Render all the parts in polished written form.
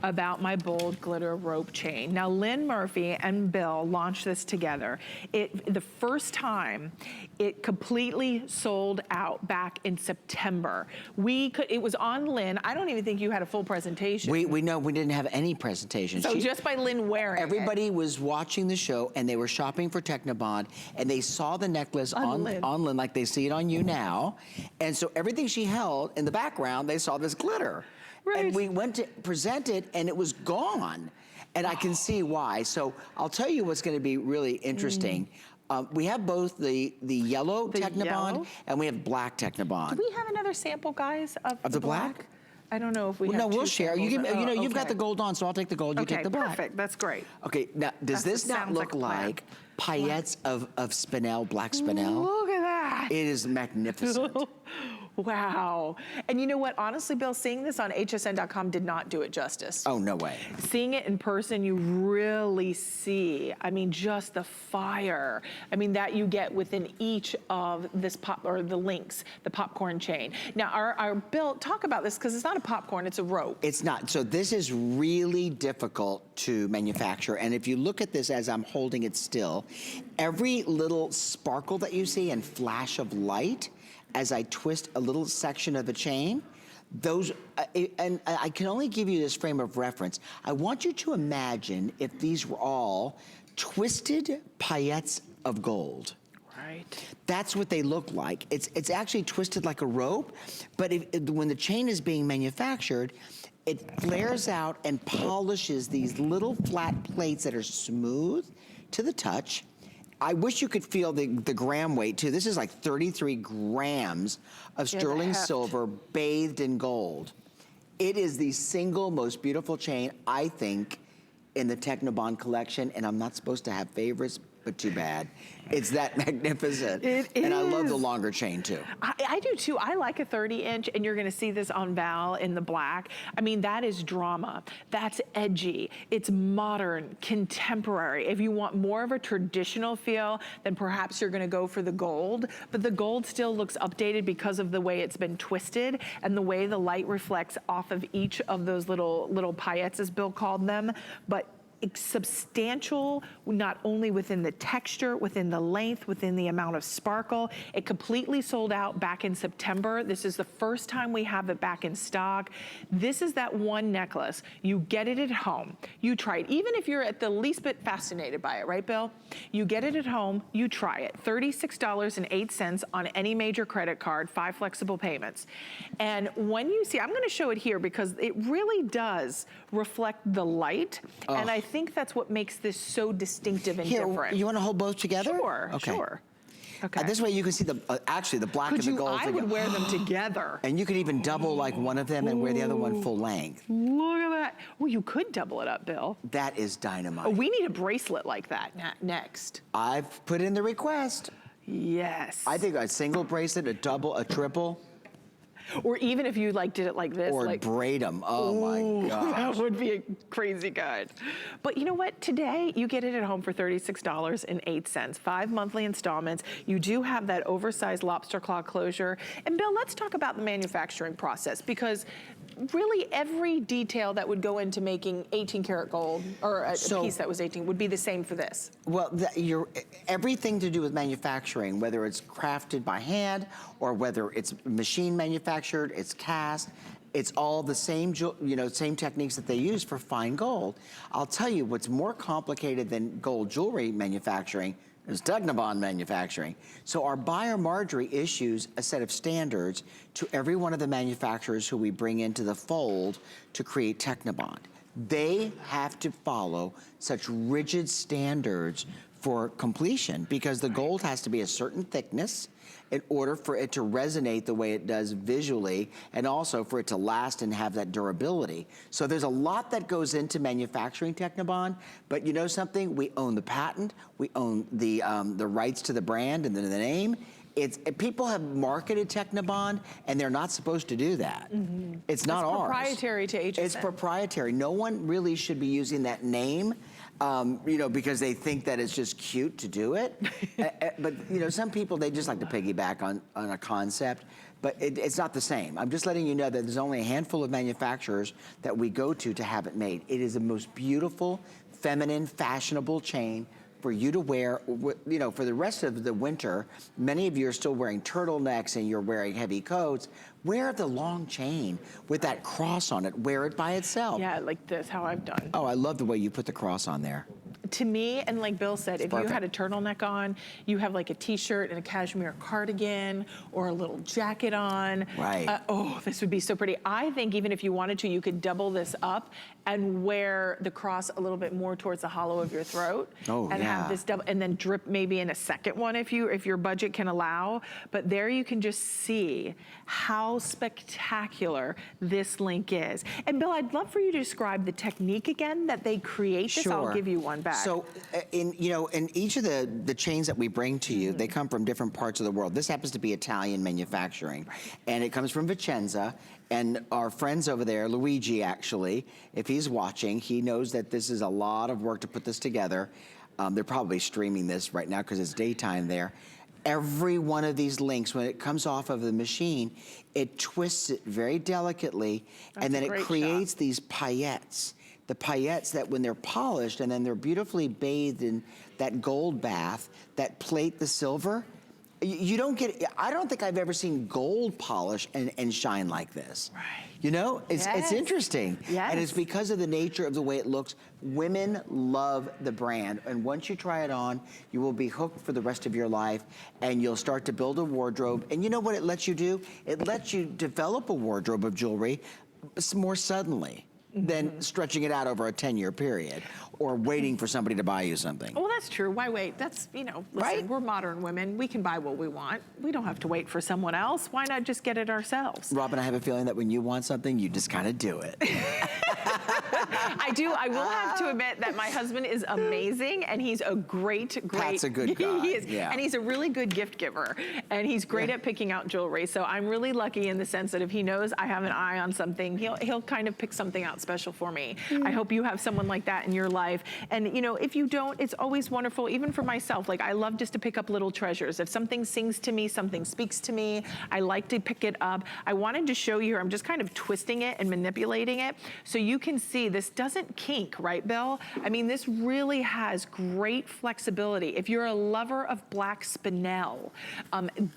About my bold glitter rope chain. Now, Lynn Murphy and Bill launched this together. The first time it completely sold out back in September. It was on Lynn. I don't even think you had a full presentation. We know we didn't have any presentation. So just by Lynn wearing everybody was watching the show and they were shopping for Technibond and they saw the necklace on Lynn like they see it on you now. And so everything she held in the background, they saw this glitter. Right. And we went to present it and it was gone. And I can see why. So I'll tell you what's gonna be really interesting. We have both the yellow Technibond and we have black Technibond. Do we have another sample, guys, of the black? I don't know if we have No, we'll share. You give, you've got okay. the gold on, so I'll take the gold, you take the black. Perfect, that's great. Okay, now, does this not look like paillettes of spinel, black spinel? Look at that. It is magnificent. Wow. And you know what? Honestly, Bill, seeing this on hsn.com did not do it justice. Oh, no way. Seeing it in person, you really see, I mean, just the fire. I mean, that you get within each of this the links, the popcorn chain. Now, our Bill, talk about this, because it's not a popcorn, it's a rope. It's not. So this is really difficult to manufacture. And if you look at this as I'm holding it still, every little sparkle that you see and flash of light, as I twist a little section of the chain, those, and I can only give you this frame of reference. I want you to imagine if these were all twisted paillettes of gold. Right. That's what they look like. It's actually twisted like a rope, but when the chain is being manufactured, it flares out and polishes these little flat plates that are smooth to the touch. I wish you could feel the gram weight too. This is like 33 grams of sterling silver bathed in gold. It is the single most beautiful chain, I think, in the Technibond collection, and I'm not supposed to have favorites, but too bad. It's that magnificent. It is. And I love the longer chain too. I do too. I like a 30-inch, and you're gonna see this on Val in the black. I mean, that is drama. That's edgy. It's modern, contemporary. If you want more of a traditional feel, then perhaps you're gonna go for the gold, but the gold still looks updated because of the way it's been twisted and the way the light reflects off of each of those little paillettes, as Bill called them, but substantial, not only within the texture, within the length, within the amount of sparkle. It completely sold out back in September. This is the first time we have it back in stock. This is that one necklace. You get it at home. You try it. Even if you're at the least bit fascinated by it, right, Bill? You get it at home, you try it. $36.08 on any major credit card, 5 flexible payments. And when you see, I'm gonna show it here because it really does reflect the light. And I think that's what makes this so distinctive and different. You want to hold both together? Sure, okay. Sure. Okay. This way you can see actually the black and the gold. I would wear them together. And you could even double like one of them and wear the other one full length. Look at that. Well, you could double it up, Bill. That is dynamite. Oh, we need a bracelet like that next. I've put in the request. Yes. I think a single bracelet, a double, a triple. Or even if you did it like this. Or like, braid them. Oh my gosh. That would be a crazy good. But you know what? Today, you get it at home for $36.08. 5 monthly installments. You do have that oversized lobster claw closure. And Bill, let's talk about the manufacturing process, because really every detail that would go into making 18 karat gold, or a piece that was 18, would be the same for this. Well, everything to do with manufacturing, whether it's crafted by hand or whether it's machine manufactured, it's cast, it's all the same, same techniques that they use for fine gold. I'll tell you what's more complicated than gold jewelry manufacturing is Technibond manufacturing. So our buyer Marjorie issues a set of standards to every one of the manufacturers who we bring into the fold to create Technibond. They have to follow such rigid standards for completion because the gold has to be a certain thickness in order for it to resonate the way it does visually, and also for it to last and have that durability. So there's a lot that goes into manufacturing Technibond, but you know something? We own the patent, we own the rights to the brand and the name. People have marketed Technibond, and they're not supposed to do that. It's not ours. It's proprietary to HSN. It's proprietary. No one really should be using that name you know, because they think that it's just cute to do it. But, you know, some people, they just like to piggyback on a concept, but it's not the same. I'm just letting you know that there's only a handful of manufacturers that we go to have it made. It is the most beautiful, feminine, fashionable chain for you to wear, you know, for the rest of the winter. Many of you are still wearing turtlenecks and you're wearing heavy coats. Wear the long chain with that cross on it. Wear it by itself. Yeah, like this, how I've done. Oh, I love the way you put the cross on there. To me, and like Bill said, if perfect. you had a turtleneck on, you have like a t-shirt and a cashmere cardigan or a little jacket on. Right. Oh, this would be so pretty. I think even if you wanted to, you could double this up and wear the cross a little bit more towards the hollow of your throat. Oh, and yeah. have this double, and then drip maybe in a second one if your budget can allow. But there you can just see how spectacular this link is. And Bill, I'd love for you to describe the technique again that they create this. Sure. I'll give you one back. So, in each of the chains that we bring to you, they come from different parts of the world. This happens to be Italian manufacturing, and it comes from Vicenza. And our friends over there, Luigi, actually, if he's watching, he knows that this is a lot of work to put this together. They're probably streaming this right now because it's daytime there. Every one of these links, when it comes off of the machine, it twists it very delicately, and then it creates these paillettes. The paillettes that when they're polished and then they're beautifully bathed in that gold bath that plate the silver, you don't get, I don't think I've ever seen gold polish and shine like this. Right. You know, it's interesting. Yes. And it's because of the nature of the way it looks. Women love the brand. And once you try it on, you will be hooked for the rest of your life, and you'll start to build a wardrobe. And you know what it lets you do? It lets you develop a wardrobe of jewelry more suddenly than stretching it out over a 10-year period or waiting for somebody to buy you something. Well, that's true. Why wait? That's, you know, listen, Right? we're modern women. We can buy what we want. We don't have to wait for someone else. Why not just get it ourselves? Robin, I have a feeling that when you want something, you just kind of do it. I do. I will have to admit that my husband is amazing, and he's a great. Pat's a good guy. He is, yeah. And he's a really good gift giver, and he's great at picking out jewelry. So I'm really lucky in the sense that if he knows I have an eye on something, he'll kind of pick something out special for me. I hope you have someone like that in your life. And you know, if you don't, it's always wonderful, even for myself. Like, I love just to pick up little treasures. If something sings to me, something speaks to me, I like to pick it up. I wanted to show you here, I'm just kind of twisting it and manipulating it so you can see this doesn't kink, right, Bill? I mean, this really has great flexibility. If you're a lover of black spinel,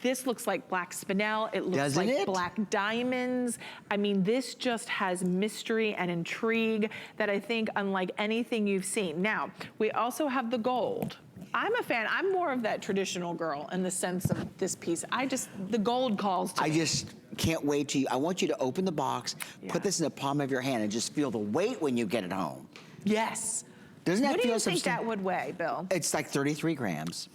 this looks like black spinel. It looks like black diamonds. I mean, this just has mystery and intrigue that I think unlike anything you've seen. Now, we also have the gold. I'm a fan. I'm more of that traditional girl in the sense of this piece. The gold calls to me. I just can't wait to, I want you to open the box, put this in the palm of your hand, and just feel the weight when you get it home. Yes. Doesn't that What feel do you think that would weigh, Bill? It's like 33 grams.